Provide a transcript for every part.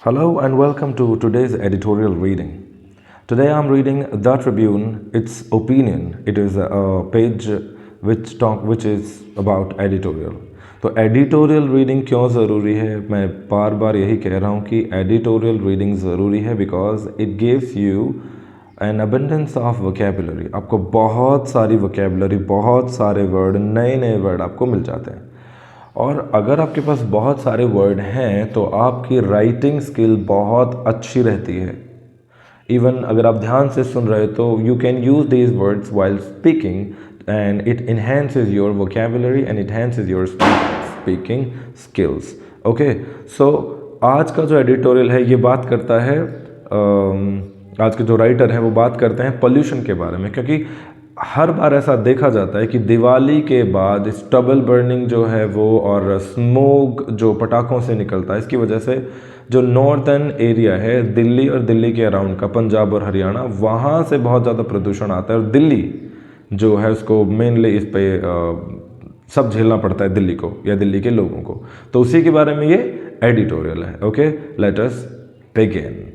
Hello and welcome to today's editorial reading. Today I'm reading The Tribune, its opinion. It is a page which is about editorial. तो editorial reading क्यों ज़रूरी है? मैं बार बार यही कह रहा हूँ कि एडिटोरियल रीडिंग ज़रूरी है because it gives you N abundance of vocabulary. आपको बहुत सारी वोकेबुलरी, बहुत सारे वर्ड, नए नए वर्ड आपको मिल जाते हैं. और अगर आपके पास बहुत सारे वर्ड हैं तो आपकी राइटिंग स्किल बहुत अच्छी रहती है. इवन अगर आप ध्यान से सुन रहे तो you can use these words while speaking and it enhances योर vocabulary and it enhances your speaking skills. Okay, so आज का जो एडिटोरियल है ये बात करता है, आज के जो राइटर हैं वो बात करते हैं पोल्यूशन के बारे में. क्योंकि हर बार ऐसा देखा जाता है कि दिवाली के बाद स्टबल बर्निंग जो है वो और स्मोक जो पटाखों से निकलता है, इसकी वजह से जो नॉर्थर्न एरिया है दिल्ली और दिल्ली के अराउंड का, पंजाब और हरियाणा, वहाँ से बहुत ज़्यादा प्रदूषण आता है. और दिल्ली जो है उसको मेनली इस पे सब झेलना पड़ता है, दिल्ली को या दिल्ली के लोगों को. तो उसी के बारे में ये एडिटोरियल है. Okay, let us begin.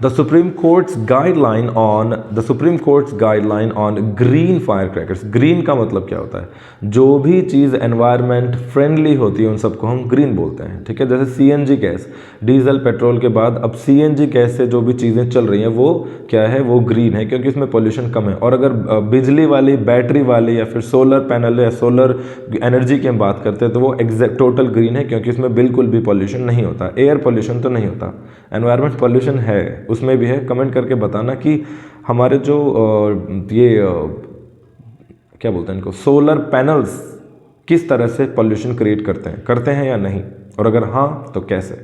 The Supreme Court's guideline on green firecrackers. Green का मतलब क्या होता है? जो भी चीज़ एनवायरनमेंट फ्रेंडली होती है उन सबको हम ग्रीन बोलते हैं. ठीक है, जैसे सीएनजी गैस, डीजल पेट्रोल के बाद अब सीएनजी गैस से जो भी चीज़ें चल रही हैं वो क्या है? वो ग्रीन है क्योंकि इसमें पोल्यूशन कम है. और अगर बिजली वाली, बैटरी वाली या फिर सोलर पैनल या सोलर एनर्जी की हम बात करते हैं तो वो एग्जैक्ट टोटल ग्रीन है क्योंकि इसमें बिल्कुल भी पोल्यूशन नहीं होता. एयर पोल्यूशन तो नहीं होता, एनवायरनमेंट पोल्यूशन है, उसमें भी है. कमेंट करके बताना कि हमारे जो क्या बोलते हैं इनको, सोलर पैनल्स किस तरह से पोल्यूशन क्रिएट करते हैं या नहीं, और अगर हाँ तो कैसे.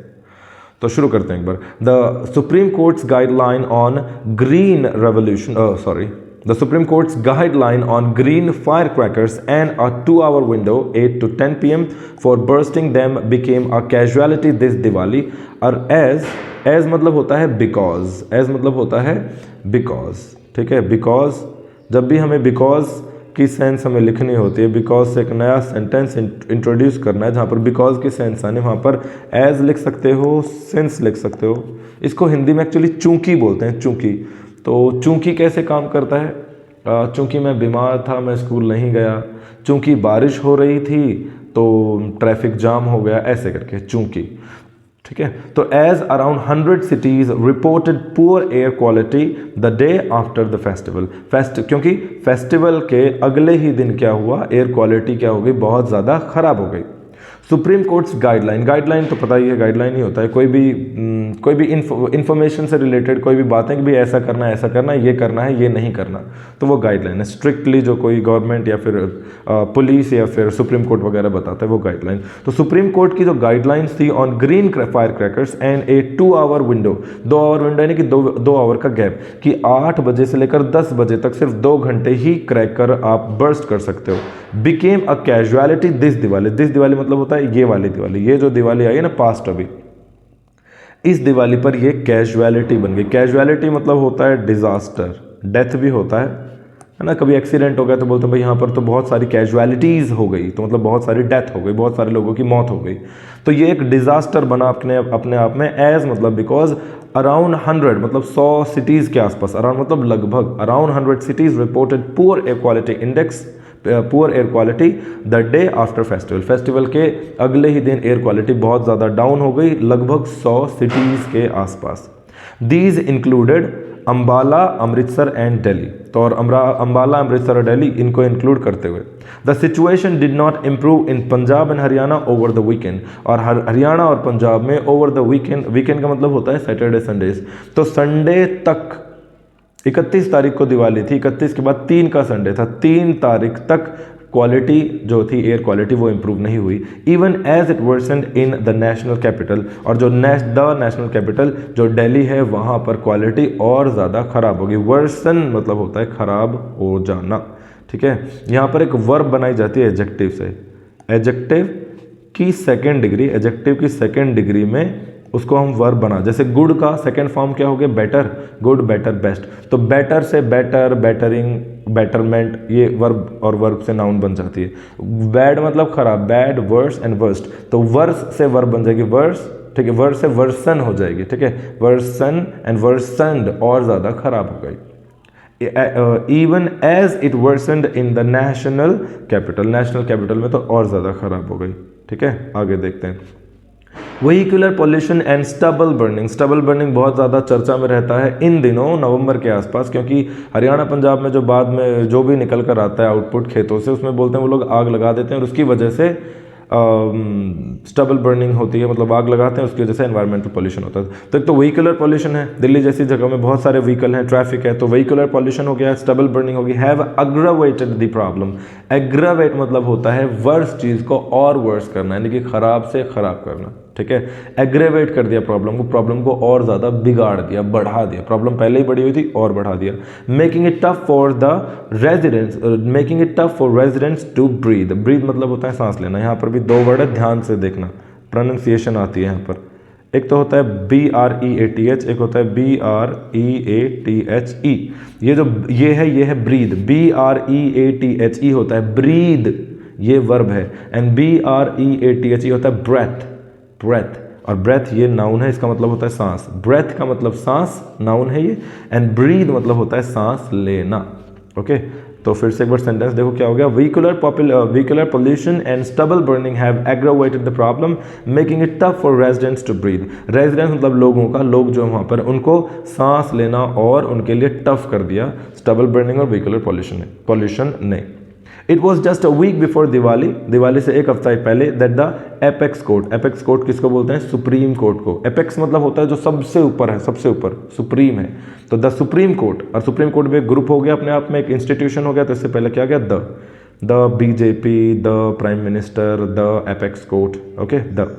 तो शुरू करते हैं एक बार. The Supreme Court's guideline on green revolution The Supreme Court's guideline on green firecrackers and a 2-hour window, 8 to 10 p.m. for bursting them became a casualty this Diwali. और as मतलब होता है because, as मतलब होता है because. ठीक है, because जब भी हमें because की सेंस हमें लिखनी होती है, because से एक नया सेंटेंस इंट्रोड्यूस करना है जहाँ पर because की सेंस आने, वहाँ पर as लिख सकते हो, since लिख सकते हो. इसको हिंदी में एक्चुअली चूंकि बोलते हैं, चूंकि. तो चूंकि कैसे काम करता है? चूंकि मैं बीमार था, मैं स्कूल नहीं गया, चूंकि बारिश हो रही थी तो ट्रैफिक जाम हो गया, ऐसे करके चूंकि. ठीक है, तो as around 100 cities reported poor air quality the day after the festival. क्योंकि फेस्टिवल के अगले ही दिन क्या हुआ? एयर क्वालिटी क्या हो गई? बहुत ज़्यादा खराब हो गई. सुप्रीम कोर्ट्स गाइडलाइन तो पता ही है, गाइडलाइन ही होता है. कोई भी इंफॉर्मेशन से रिलेटेड कोई भी बातें कि भाई ऐसा करना है, ऐसा करना है, ये करना है, ये नहीं करना, तो वो गाइडलाइन है. स्ट्रिक्टली जो कोई गवर्नमेंट या फिर पुलिस या फिर सुप्रीम कोर्ट वगैरह बताता है वो गाइडलाइन. तो सुप्रीम कोर्ट की जो गाइडलाइंस थी on green fire crackers and a 2-hour window, 2 hour window यानी कि 2 आवर का गैप, कि 8 बजे से लेकर 10 बजे तक सिर्फ 2 घंटे ही क्रैकर आप बर्स्ट कर सकते हो, became a casualty this Diwali. This Diwali मतलब होता है ये वाली दिवाली, ये जो दिवाली आई है ना पास्ट अभी, इस दिवाली पर ये कैजुअलिटी बन गई. कैजुअलिटी मतलब होता है डिजास्टर, डेथ भी होता है ना. कभी एक्सीडेंट हो गया तो बोलते हैं भाई यहाँ पर तो बहुत सारी कैजुअलिटीज हो गई, तो मतलब बहुत सारी डेथ हो गई, बहुत सारे लोगों की मौत हो गई. तो ये एक डिजास्टर बना अपने आप में. एज मतलब बिकॉज अराउंड 100 मतलब 100 सिटीज़ के आसपास, अराउंड मतलब लगभग around 100 cities reported poor air quality index, poor air quality the day after festival. Festival के अगले ही दिन एयर क्वालिटी बहुत ज़्यादा डाउन हो गई, लगभग 100 cities के आसपास. These included Ambala, Amritsar and Delhi. तो और अम्बाला, अमृतसर और दिल्ली इनको इंक्लूड करते हुए the situation did not improve in Punjab and Haryana over the weekend. और हरियाणा और पंजाब में ओवर द वीकेंड, वीकेंड का मतलब होता है सैटरडे संडेज. तो संडे तक 31 तारीख को दिवाली थी, 31 के बाद 3 का संडे था, 3 तारीख तक क्वालिटी जो थी एयर क्वालिटी वो इम्प्रूव नहीं हुई. Even as it worsened in the national capital. और जो द नेशनल कैपिटल जो दिल्ली है वहाँ पर क्वालिटी और ज़्यादा खराब होगी. वर्सन मतलब होता है खराब हो जाना. ठीक है, यहाँ पर एक वर्ब बनाई जाती है एडजेक्टिव से. एडजेक्टिव की सेकेंड डिग्री में उसको हम वर्ब बना, जैसे गुड का सेकेंड फॉर्म क्या हो गया? बेटर. Good, better, best. तो बेटर से बेटर, बेटरिंग, बेटरमेंट, ये वर्ब और वर्ब से नाउन बन जाती है। बैड मतलब खराब, बैड, वर्स एंड वर्स्ट, तो वर्स से वर्ब बन जाएगी वर्स, ठीक है, वर्स से वर्सन हो जाएगी, ठीक है, वर्सन एंड वर्सनड, और ज़्यादा खराब हो गई। Even as it worsened in the national capital, national capital में तो और ज़्यादा खराब हो गई, ठीक है। आगे देखते हैं। Vehicular pollution and stubble burning, stubble burning बहुत ज़्यादा चर्चा में रहता है इन दिनों नवंबर के आसपास, क्योंकि हरियाणा पंजाब में जो बाद में जो भी निकल कर आता है आउटपुट खेतों से, उसमें बोलते हैं वो लोग आग लगा देते हैं और उसकी वजह से स्टबल बर्निंग होती है, मतलब आग लगाते हैं, उसकी वजह से एनवायरमेंटल पॉल्यूशन होता है। तो एक तो व्हीकुलर पॉल्यूशन है, दिल्ली जैसी जगह में बहुत सारे व्हीकल हैं, ट्रैफिक है, तो व्हीकुलर पॉल्यूशन हो गया, स्टबल बर्निंग होगी। हैव अग्रवेटेड द प्रॉब्लम, एग्रवेट मतलब होता है वर्स चीज़ को और वर्स करना, यानी कि खराब से खराब करना, ठीक है। एग्रेवेट कर दिया प्रॉब्लम को और ज़्यादा बिगाड़ दिया, बढ़ा दिया, प्रॉब्लम पहले ही बढ़ी हुई थी और बढ़ा दिया। Making it tough for the residents, making it tough for residents to breathe, breathe मतलब होता है सांस लेना। यहाँ पर भी दो वर्ड है, ध्यान से देखना, प्रोनाउंसिएशन आती है यहाँ पर। एक तो होता है BREATH, एक होता है BREATHE। ये है ब्रीद, BREATHE होता है ब्रीद, ये वर्ब है, एंड BREATHE होता है ब्रेथ, ब्रेथ, और ब्रेथ ये नाउन है, इसका मतलब होता है सांस। ब्रेथ का मतलब सांस, नाउन है ये, एंड ब्रीद मतलब होता है सांस लेना, ओके। तो फिर से एक बार सेंटेंस देखो क्या हो गया। Vehicular pollution and stubble burning have aggravated the problem, making it tough for residents to breathe. Residents मतलब लोगों का, लोग जो वहाँ पर, उनको सांस लेना और उनके लिए टफ कर दिया स्टबल बर्निंग और व्हीकुलर पॉल्यूशन ने। It was just a week before Diwali, Diwali से एक हफ्ता पहले, that the apex court, apex court किसको बोलते हैं? सुप्रीम कोर्ट को। एपेक्स मतलब होता है जो सबसे ऊपर है, सबसे ऊपर, सुप्रीम है, तो द सुप्रीम कोर्ट, और सुप्रीम कोर्ट भी एक ग्रुप हो गया अपने आप में, एक इंस्टीट्यूशन हो गया, तो इससे पहले क्या गया? The BJP, the prime minister, the apex court, okay, the.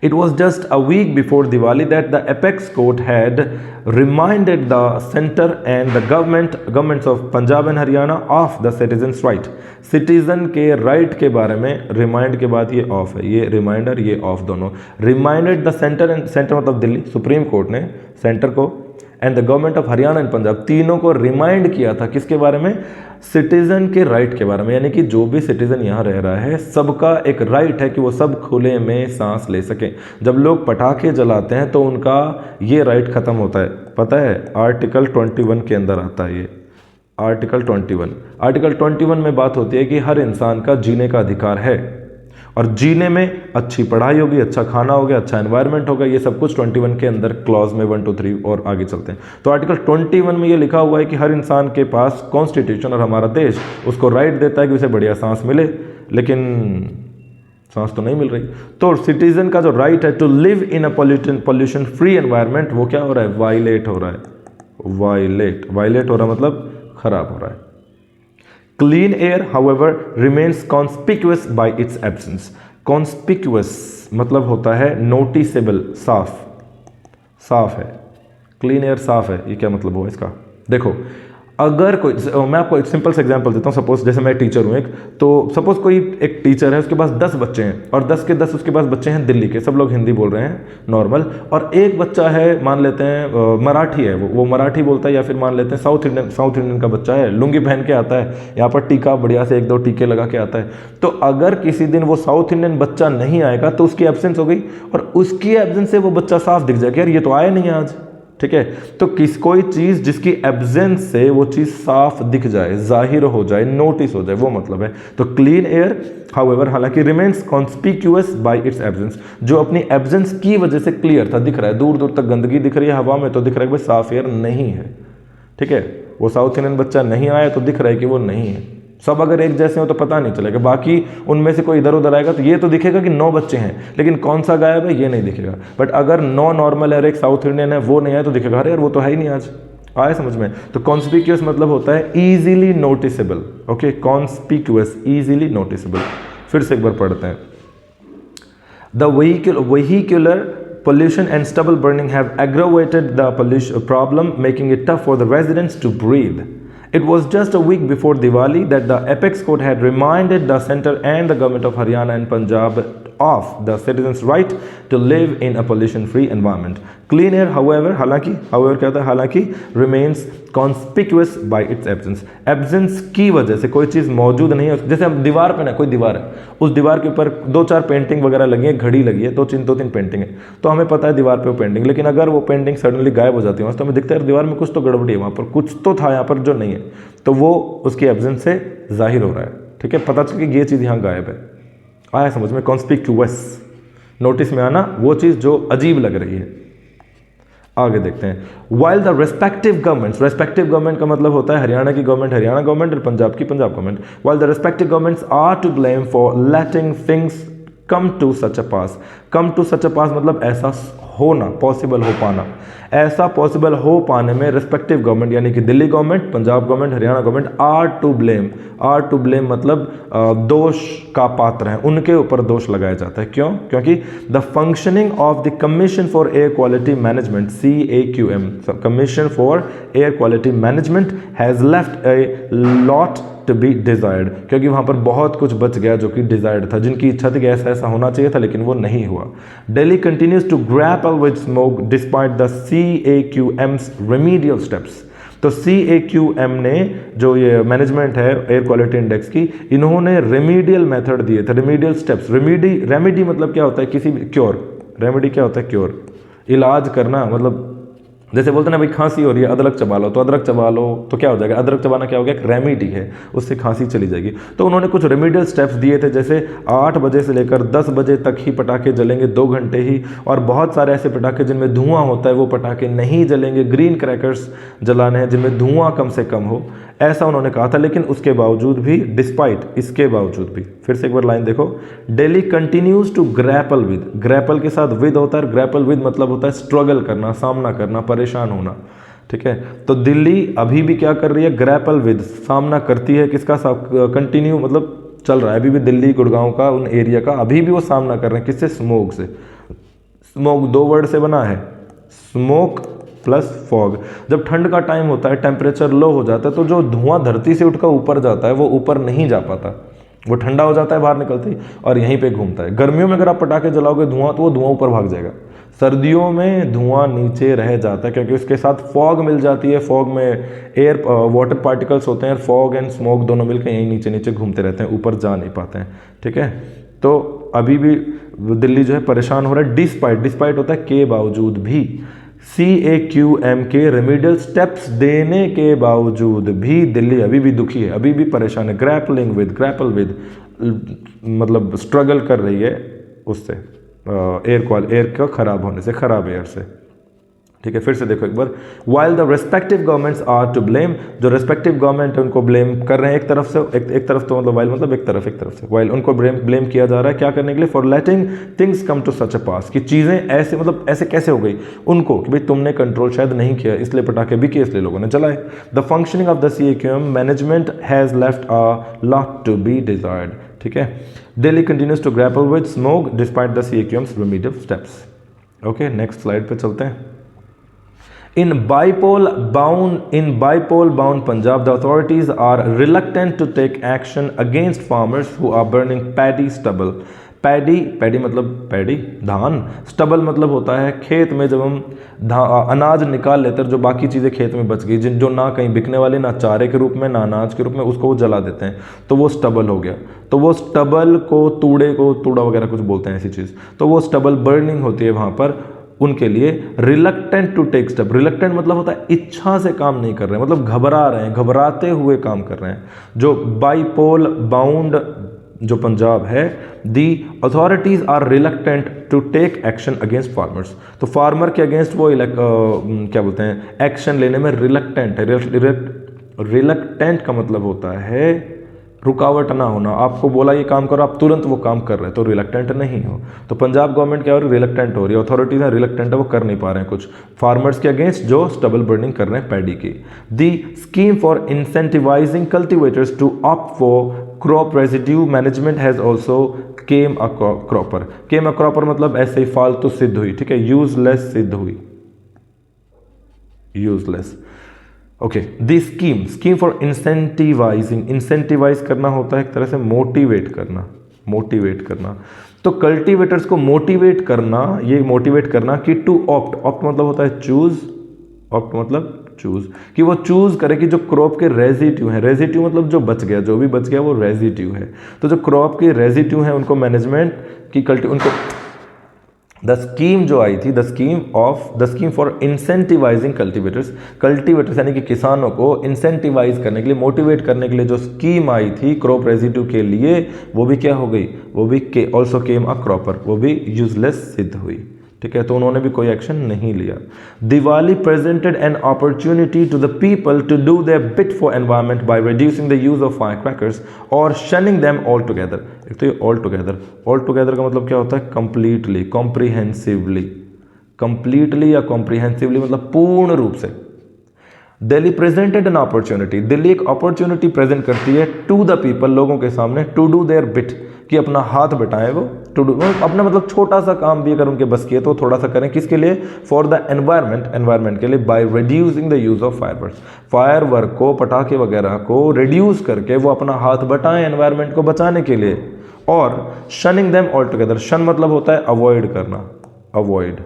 It was just a week before Diwali that the apex court had reminded the centre and the governments of Punjab and Haryana of the citizens' right. Citizen के right के बारे में remind के बाद ये off है, ये reminder, ये off दोनों। Reminded the center, and center मतलब दिल्ली, सुप्रीम कोर्ट ने सेंटर को, and the government of Haryana and Punjab, तीनों को रिमाइंड किया था किसके बारे में? सिटीजन के राइट के बारे में, यानी कि जो भी सिटीजन यहाँ रह रहा है, सबका एक राइट है कि वो सब खुले में सांस ले सकें। जब लोग पटाखे जलाते हैं तो उनका ये राइट खत्म होता है, पता है? आर्टिकल 21 के अंदर आता है ये, आर्टिकल 21 में बात होती है कि हर इंसान का जीने का अधिकार है, और जीने में अच्छी पढ़ाई होगी, अच्छा खाना होगा, अच्छा एनवायरनमेंट होगा, ये सब कुछ 21 के अंदर क्लॉज में 1, 2, 3 और आगे चलते हैं। तो आर्टिकल 21 में ये लिखा हुआ है कि हर इंसान के पास कॉन्स्टिट्यूशन और हमारा देश उसको राइट देता है कि उसे बढ़िया सांस मिले, लेकिन सांस तो नहीं मिल रही। तो सिटीजन का जो राइट है to live in a pollution free environment, वो क्या हो रहा है? वायलेट हो रहा है, वायलेट हो रहा है, मतलब खराब हो रहा है। Clean air, however, remains conspicuous by its absence. Conspicuous मतलब होता है noticeable, साफ है। Clean air साफ है, ये क्या मतलब हुआ इसका? देखो, अगर कोई, मैं आपको एक सिंपल सा एग्जांपल देता हूँ। सपोज जैसे मैं टीचर हूँ एक, तो सपोज कोई एक टीचर है, उसके पास 10 बच्चे हैं, और 10 के 10 उसके पास बच्चे हैं दिल्ली के, सब लोग हिंदी बोल रहे हैं नॉर्मल, और एक बच्चा है, मान लेते हैं मराठी है, वो मराठी बोलता है, या फिर मान लेते हैं साउथ इंडियन का बच्चा है, लुंगी पहन के आता है, यहाँ पर टीका बढ़िया से 1-2 टीके लगा के आता है। तो अगर किसी दिन वो साउथ इंडियन बच्चा नहीं आएगा तो उसकी एब्सेंस हो गई, और उसकी एब्सेंस से वो बच्चा साफ दिख जाएगा, यार ये तो आया नहीं आज, ठीक है। तो कोई चीज जिसकी एब्सेंस से वो चीज साफ दिख जाए, जाहिर हो जाए, नोटिस हो जाए, वो मतलब है। तो क्लीन एयर हाउएवर, हालांकि remains conspicuous bye it's absence, जो अपनी एब्सेंस की वजह से क्लियर था, दिख रहा है, दूर दूर तक गंदगी दिख रही है हवा में, तो दिख रहा है कि भाई साफ एयर नहीं है, ठीक है। वो साउथ इंडियन बच्चा नहीं आया तो दिख रहा है कि वो नहीं है। सब अगर एक जैसे हो तो पता नहीं चलेगा, बाकी उनमें से कोई इधर उधर आएगा तो ये तो दिखेगा कि 9 बच्चे हैं, लेकिन कौन सा गायब है ये नहीं दिखेगा। बट अगर 9 नॉर्मल है और एक साउथ इंडियन है, वो नहीं आया तो दिखेगा, अरे यार वो तो है ही नहीं आज, आया समझ में? तो कॉन्स्पिक्यूअस मतलब होता है easily noticeable, okay, conspicuous, easily noticeable. फिर से एक बार पढ़ते हैं। The vehicular pollution and stubble burning have aggravated the pollution problem, making it tough for the residents to breathe. It was just a week before Diwali that the apex court had reminded the centre and the government of Haryana and Punjab of the citizens' right to live in a pollution-free environment. Clean air, however, हालांकि क्या होता है? हालांकि remains conspicuous bye it's absence, absence की वजह से कोई चीज़ मौजूद नहीं है। जैसे हम दीवार पे ना, कोई दीवार है, उस दीवार के ऊपर 2-4 पेंटिंग वगैरह लगी है, घड़ी लगी है, 2-3 पेंटिंग है, तो हमें पता है दीवार पे वो पेंटिंग, लेकिन अगर वो पेंटिंग सडनली गायब हो जाती है वहाँ, तो हमें दिखता है दीवार में कुछ तो गड़बड़ी है, वहाँ पर कुछ तो था यहाँ पर जो नहीं है, तो वो उसकी एब्सेंस से जाहिर हो रहा है। ठीक है, पता चल कि ये चीज़ यहाँ गायब है। आया समझ में? कॉन्स्पिक्यूअस, नोटिस में आना वो चीज़ जो अजीब लग रही है। आगे देखते हैं, while the respective governments, respective government का मतलब होता है हरियाणा की गवर्नमेंट हरियाणा गवर्नमेंट और पंजाब की Punjab government, while the respective governments are to blame for letting things come to such a pass, come to such a pass मतलब ऐसा होना, पॉसिबल हो पाना, ऐसा पॉसिबल हो पाने में रेस्पेक्टिव गवर्नमेंट यानी कि Delhi government, Punjab government, Haryana government are to blame मतलब दोष का पात्र हैं, उनके ऊपर दोष लगाया जाता है। क्यों? क्योंकि the functioning of the commission for air quality management CAQM, commission for air quality management has left a lot to be desired, क्योंकि वहाँ पर बहुत कुछ बच गया जो कि डिजायर्ड था, जिनकी इच्छा थी कि ऐसा ऐसा होना चाहिए था, लेकिन वो नहीं हुआ। Delhi continues to grapple with smoke despite the CAQM's remedial steps, तो CAQM ने जो ये मैनेजमेंट है एयर क्वालिटी इंडेक्स की, इन्होंने रेमीडियल मेथड दिए थे, रेमीडियल स्टेप्स। रेमेडी मतलब क्या होता है? किसी क्योर, रेमेडी क्या होता है? क्योर, इलाज करना, मतलब जैसे बोलते हैं ना भाई खांसी हो रही है, अदरक चबा लो, तो अदरक चबा लो तो क्या हो जाएगा? अदरक चबाना क्या हो गया? एक रेमेडी है, उससे खांसी चली जाएगी। तो उन्होंने कुछ रेमेडियल स्टेप्स दिए थे, जैसे 8 बजे से लेकर 10 बजे तक ही पटाखे जलेंगे, 2 घंटे ही, और बहुत सारे ऐसे पटाखे जिनमें धुआं होता है वो पटाखे नहीं जलेंगे, ग्रीन क्रैकर्स जलाने हैं जिनमें धुआं कम से कम हो, ऐसा उन्होंने कहा था। लेकिन उसके बावजूद भी, डिस्पाइट, इसके बावजूद भी, फिर से एक बार लाइन देखो, Delhi continues to grapple with, grapple के साथ विद होता है, ग्रैपल विद मतलब होता है स्ट्रगल करना, सामना करना, परेशान होना। ठीक है, तो दिल्ली अभी भी क्या कर रही है? ग्रैपल विद, सामना करती है किसका? कंटिन्यू मतलब चल रहा है अभी भी, दिल्ली गुड़गांव का उन एरिया का अभी भी वो सामना कर रहे हैं, किससे? स्मोक से। स्मोक 2 वर्ड से बना है, स्मोक प्लस फॉग। जब ठंड का टाइम होता है, टेम्परेचर लो हो जाता है, तो जो धुआं धरती से उठकर ऊपर जाता है वो ऊपर नहीं जा पाता, वो ठंडा हो जाता है बाहर निकलते ही और यहीं पे घूमता है। गर्मियों में अगर आप पटाखे जलाओगे धुआं, तो वो धुआं ऊपर भाग जाएगा। सर्दियों में धुआं नीचे रह जाता है क्योंकि उसके साथ फॉग मिल जाती है। फॉग में एयर वाटर पार्टिकल्स होते हैं, फॉग एंड स्मोक दोनों मिलकर यहीं नीचे नीचे घूमते रहते हैं, ऊपर जा नहीं पाते हैं। ठीक है, तो अभी भी दिल्ली जो है परेशान हो रहा है, डिस्पाइट होता है के बावजूद भी, CAQM के रेमेडियल स्टेप्स देने के बावजूद भी दिल्ली अभी भी दुखी है, अभी भी परेशान है। ग्रैपल विद मतलब स्ट्रगल कर रही है उससे, एयर का खराब होने से, खराब एयर से। ठीक है, फिर से देखो एक बार, while the respective governments are to blame, जो रेस्पेक्टिव गवर्नमेंट है उनको ब्लेम कर रहे हैं एक तरफ से, एक तरफ तो मतलब वाइल मतलब एक तरफ से, वाइल उनको ब्लेम किया जा रहा है क्या करने के लिए? For letting things come to such a pass, कि चीज़ें ऐसे मतलब ऐसे कैसे हो गई उनको, कि भाई तुमने कंट्रोल शायद नहीं किया इसलिए पटाखे बिके, इसलिए लोगों ने जलाए। The functioning of the CAQM management has left a lot to be desired. ठीक है, Delhi continues to grapple with smoke despite the CAQM's remedial steps। Okay, next slide पे चलते हैं। In bipole bound Punjab, the authorities are reluctant to take action against farmers who are burning paddy stubble. Paddy मतलब paddy धान, stubble मतलब होता है खेत में जब हम अनाज निकाल लेते हैं, जो बाकी चीज़ें खेत में बच गई, जो ना कहीं बिकने वाली, ना चारे के रूप में ना अनाज के रूप में, उसको वो जला देते हैं, तो वो स्टबल हो गया। तो वो स्टबल को तूड़ा वगैरह कुछ बोलते हैं ऐसी चीज़, तो वो स्टबल बर्निंग होती है वहाँ पर, उनके लिए reluctant to take step. Reluctant मतलब होता है इच्छा से काम नहीं कर रहे हैं, मतलब घबरा रहे हैं, घबराते हुए काम कर रहे हैं। जो बाइपोल बाउंड जो पंजाब है, the authorities are reluctant to take action against farmers, तो फार्मर के अगेंस्ट वो क्या बोलते हैं, एक्शन लेने में रिलक्टेंट है। रिलक्टेंट का मतलब होता है रुकावट ना होना, आपको बोला ये काम करो, आप तुरंत वो काम कर रहे हैं, तो रिलक्टेंट नहीं हो। तो पंजाब गवर्नमेंट क्या हो रही है? रिलक्टेंट हो रही है, अथॉरिटीज हैं रिलक्टेंट है, वो कर नहीं पा रहे हैं कुछ फार्मर्स के अगेंस्ट जो स्टबल बर्निंग कर रहे हैं पैडी की। The scheme for incentivising cultivators to opt for crop residue management has also came a cropper मतलब ऐसे ही फालतू सिद्ध हुई। ठीक है, यूजलेस सिद्ध हुई, useless. Okay, the scheme for incentivise करना होता है एक तरह से मोटिवेट करना। तो कल्टीवेटर्स को मोटिवेट करना कि टू ऑप्ट मतलब होता है चूज, ऑप्ट मतलब चूज, कि वो चूज करे कि जो क्रॉप के रेजिड्यू हैं, रेजिड्यू मतलब जो बच गया, जो भी बच गया वो रेजिड्यू है, तो जो क्रॉप के रेजिड्यू हैं उनको मैनेजमेंट की उनको द स्कीम जो आई थी, the scheme for incentivising cultivators यानी कि किसानों को इंसेंटिवाइज करने के लिए, मोटिवेट करने के लिए जो स्कीम आई थी क्रॉप रेजिड्यू के लिए, वो भी क्या हो गई, वो भी ऑल्सो केम अ क्रॉपर, वो भी यूजलेस सिद्ध हुई। ठीक है, तो उन्होंने भी कोई एक्शन नहीं लिया। Diwali presented an opportunity to the people to do their bit for environment by reducing the use of fire crackers और शनिंग देम ऑल टुगेदर। एक तो ये ऑल टुगेदर का मतलब क्या होता है, कंप्लीटली, कॉम्प्रिहेंसिवली, कंप्लीटली या कॉम्प्रिहेंसिवली मतलब पूर्ण रूप से। Delhi presented an opportunity, Delhi एक अपॉर्चुनिटी प्रेजेंट करती है टू द पीपल, लोगों के सामने, टू डू देयर बिट, कि अपना हाथ बटाएं वो, टू डू अपना मतलब छोटा सा काम भी अगर उनके बस किए तो थोड़ा सा करें, किसके लिए, फॉर द एनवायरमेंट के लिए, bye reducing the use of firework को, पटाखे वगैरह को रिड्यूस करके वो अपना हाथ बटाएं एनवायरमेंट को बचाने के लिए। और शनिंग देम ऑल टुगेदर, शन मतलब होता है अवॉइड करना, अवॉइड,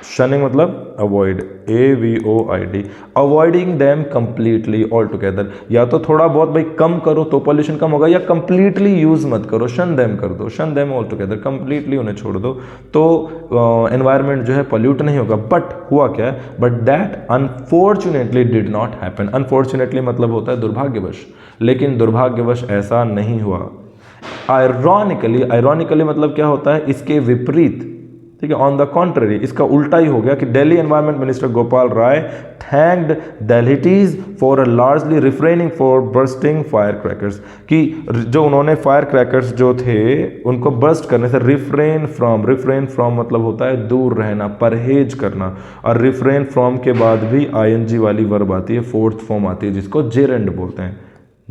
शनिंग मतलब avoid, AVOID, avoiding them completely all together, या तो थोड़ा बहुत भाई कम करो तो पॉल्यूशन कम होगा, या कंप्लीटली यूज मत करो, शन देम कर दो, शन देम ऑल टुगेदर, कंप्लीटली उन्हें छोड़ दो, तो एनवायरनमेंट जो है पॉल्यूट नहीं होगा। बट हुआ क्या है, but that unfortunately did not happen, unfortunately मतलब होता है दुर्भाग्यवश, लेकिन दुर्भाग्यवश ऐसा नहीं हुआ। आयरॉनिकली मतलब क्या होता है, इसके विपरीत, ठीक है, ऑन द कॉन्ट्ररी, इसका उल्टा ही हो गया कि Delhi environment minister Gopal Rai thanked Delhiites for largely refraining for bursting firecrackers, कि जो उन्होंने फायर क्रैकर्स जो थे उनको बर्स्ट करने से, रिफ्रेन फ्रॉम मतलब होता है दूर रहना, परहेज करना, और रिफ्रेन फ्रॉम के बाद भी ING वाली वर्ब आती है, फोर्थ फॉर्म आती है जिसको जेरेंड बोलते हैं,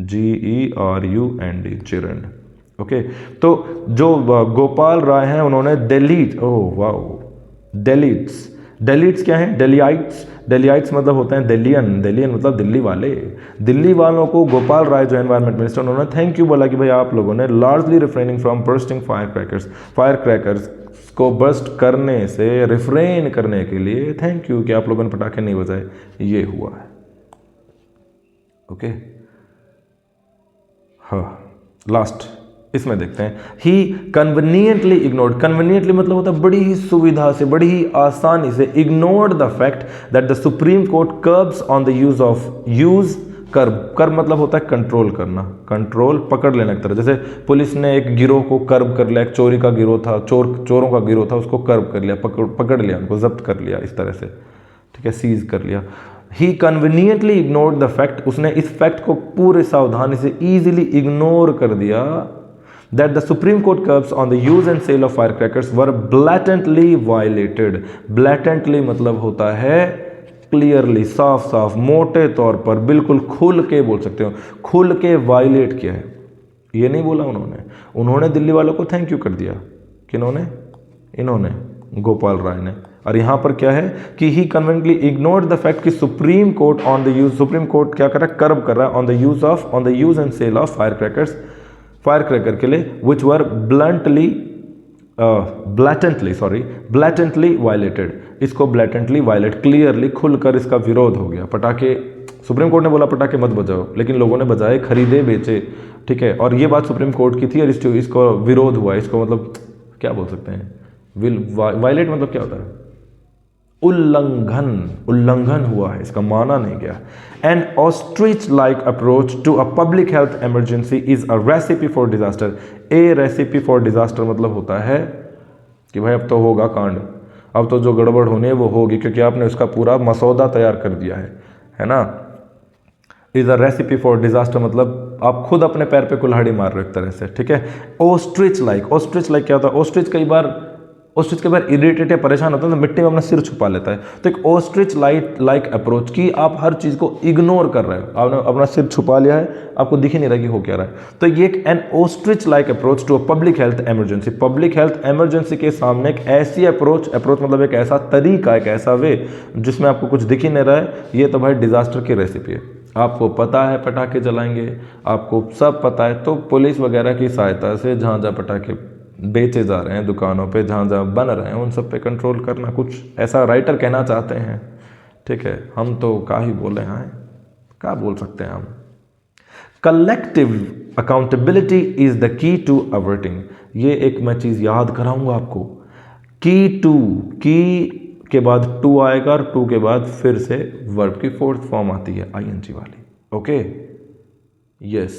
GERUND, जेरेंड। ओके, तो जो गोपाल राय हैं उन्होंने डेलीट्स क्या है, डेलियाइट्स मतलब होते हैं दिल्लियन मतलब दिल्ली वाले, दिल्ली वालों को गोपाल राय जो एनवायरमेंट मिनिस्टर, उन्होंने थैंक यू बोला कि भाई आप लोगों ने largely refraining from bursting fire crackers को बर्स्ट करने से रिफ्रेन करने के लिए थैंक यू कि आप लोगों ने पटाखे नहीं बजाए, ये हुआ है। ओके, हाँ, लास्ट इसमें देखते हैं, ही कन्वीनियंटली इग्नोर्ड, कन्वीनियंटली मतलब होता है बड़ी ही सुविधा से, बड़ी ही आसानी से, ignored the fact that the Supreme Court curbs on the use curb मतलब होता है कंट्रोल करना, कंट्रोल पकड़ लेने की तरह, जैसे पुलिस ने एक गिरोह को कर्ब कर लिया, एक चोरी का गिरोह था, चोरों का गिरोह था, उसको कर्ब कर लिया, पकड़ लिया, उनको जब्त कर लिया, इस तरह से, ठीक है, सीज कर लिया। ही कन्वीनियंटली इग्नोर्ड द फैक्ट, उसने इस फैक्ट को पूरे सावधानी से ईजिली इग्नोर कर दिया, that the Supreme Court curbs on the use and sale of firecrackers were blatantly violated. Blatantly मतलब होता है क्लियरली, साफ साफ, मोटे तौर पर, बिल्कुल खुल के बोल सकते हो, खुल के वायलेट किया है। ये नहीं बोला उन्होंने दिल्ली वालों को थैंक यू कर दिया, किन्होंने, इन्होंने, गोपाल राय ने। और यहाँ पर क्या है कि he conveniently ignored the fact कि सुप्रीम कोर्ट क्या कर रहा है, कर्ब कर रहा है on the use and sale of fire cracker के लिए, विच वर ब्लैटेंटली वायलेटेड, इसको ब्लैटेंटली वायलेट, क्लियरली खुलकर इसका विरोध हो गया। पटाखे, सुप्रीम कोर्ट ने बोला पटाखे मत बजाओ, लेकिन लोगों ने बजाए, खरीदे, बेचे, ठीक है, और ये बात सुप्रीम कोर्ट की थी, और इसको विरोध हुआ, इसको मतलब क्या बोल सकते हैं, वायलेट मतलब क्या होता है, उल्लंघन हुआ है, इसका माना नहीं गया। An ostrich like approach to a public health emergency is a recipe for disaster. A recipe for disaster मतलब होता है कि भाई अब तो होगा कांड, अब तो जो गड़बड़ होनी है वो होगी, क्योंकि आपने उसका पूरा मसौदा तैयार कर दिया है ना। Is a recipe for disaster मतलब आप खुद अपने पैर पे कुल्हाड़ी मार रहे हो एक तरह से, ठीक है। ऑस्ट्रिच लाइक क्या होता है, ऑस्ट्रिच कई बार इरिटेट या परेशान होता है तो मिट्टी में अपना सिर छुपा लेता है, तो एक ऑस्ट्रिच लाइक अप्रोच की आप हर चीज को इग्नोर कर रहे हो, आपने अपना सिर छुपा लिया है, आपको दिख ही नहीं रहा कि हो क्या रहा है, तो ये एक an ostrich like approach to a public health emergency के सामने एक ऐसी अप्रोच मतलब एक ऐसा तरीका, एक ऐसा वे जिसमें आपको कुछ दिख ही नहीं रहा है, ये तो भाई डिजास्टर की रेसिपी है। आपको पता है पटाखे जलाएंगे, आपको सब पता है, तो पुलिस वगैरह की सहायता से जहाँ पटाखे बेचे जा रहे हैं दुकानों पे, जहाँ बन रहे हैं, उन सब पे कंट्रोल करना, कुछ ऐसा राइटर कहना चाहते हैं, ठीक है, हम तो क्या ही बोले हैं, क्या बोल सकते हैं हम। Collective accountability is the key to averting, ये एक मैं चीज़ याद कराऊंगा आपको। की के बाद टू आएगा और टू के बाद फिर से वर्ब की फोर्थ फॉर्म आती है आईएनजी वाली। ओके, यस,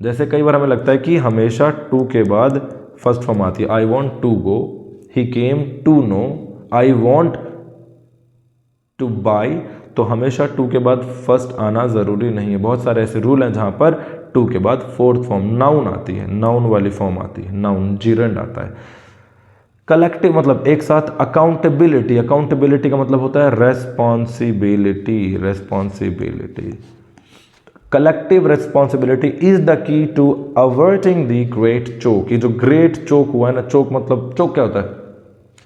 जैसे कई बार हमें लगता है कि हमेशा टू के बाद फर्स्ट फॉर्म आती है, I want to go, he came to know, I want to buy, तो हमेशा टू के बाद फर्स्ट आना ज़रूरी नहीं है। बहुत सारे ऐसे रूल हैं जहाँ पर टू के बाद फोर्थ फॉर्म नाउन आती है, नाउन वाली फॉर्म आती है, नाउन जीरंड आता है। कलेक्टिव मतलब एक साथ, अकाउंटेबिलिटी, अकाउंटेबिलिटी का मतलब होता है responsibility, responsibility. Collective responsibility is the key to averting the great choke. ये जो ग्रेट चोक हुआ है ना, चोक मतलब, चोक क्या होता है,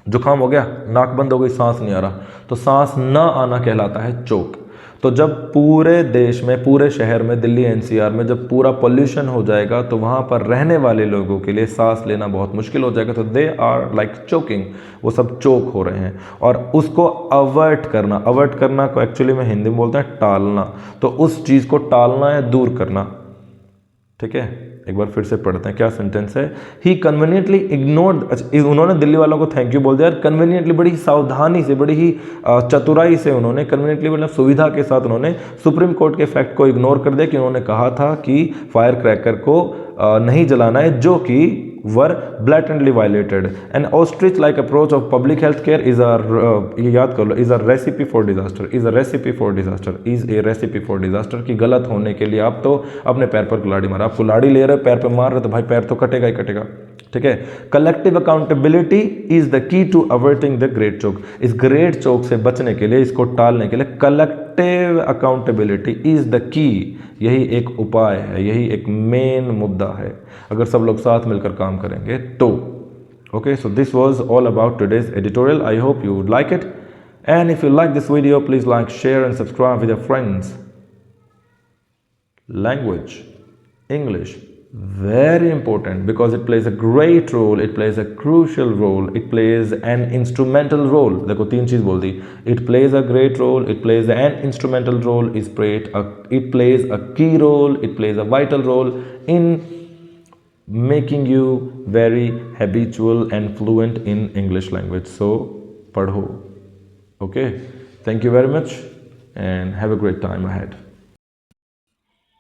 जुकाम हो गया, नाक बंद हो गई, सांस नहीं आ रहा, तो सांस ना आना कहलाता है चोक। तो जब पूरे देश में, पूरे शहर में, दिल्ली एनसीआर में जब पूरा पोल्यूशन हो जाएगा तो वहाँ पर रहने वाले लोगों के लिए सांस लेना बहुत मुश्किल हो जाएगा, तो दे आर लाइक चोकिंग, वो सब चोक हो रहे हैं। और उसको अवर्ट करना, अवर्ट करना को एक्चुअली में हिंदी में बोलते हैं टालना, तो उस चीज़ को टालना या दूर करना। ठीक है, एक बार फिर से पढ़ते हैं, क्या सेंटेंस है। ही कन्वीनियंटली इग्नोर्ड, उन्होंने दिल्ली वालों को थैंक यू बोल दिया। कन्वीनियंटली, बड़ी सावधानी से, बड़ी ही चतुराई से उन्होंने, कन्वीनियंटली मतलब सुविधा के साथ उन्होंने सुप्रीम कोर्ट के फैक्ट को इग्नोर कर दिया कि उन्होंने कहा था कि फायर क्रैकर को नहीं जलाना है, जो कि were blatantly violated. An ostrich-like approach of public health care is a ये याद कर लो, is a recipe for disaster, is a recipe for disaster, is a recipe for disaster। कि गलत होने के लिए आप तो अपने पैर पर कुल्हाड़ी मारा, आप कुल्हाड़ी ले रहे हो, पैर पे मार रहे हो, तो भाई पैर तो कटेगा ही कटेगा। ठीक है, collective accountability is the key to averting the great choke. इस ग्रेट चोक से बचने के लिए, इसको टालने के लिए कलेक्टिव अकाउंटेबिलिटी इज द की, यही एक उपाय है, यही एक मेन मुद्दा है अगर सब लोग साथ मिलकर काम करेंगे तो। Okay, so this was all about today's editorial. I hope you would like it, and if you like this video please like, share and subscribe with your friends. Language, English, very important because it plays a great role, it plays a crucial role, it plays an instrumental role। देखो तीन चीज बोल दी, it plays a great role, it plays an instrumental role, it plays a key role, it plays a vital role in making you very habitual and fluent in English language। So पढ़ो। Okay, thank you very much and have a great time ahead।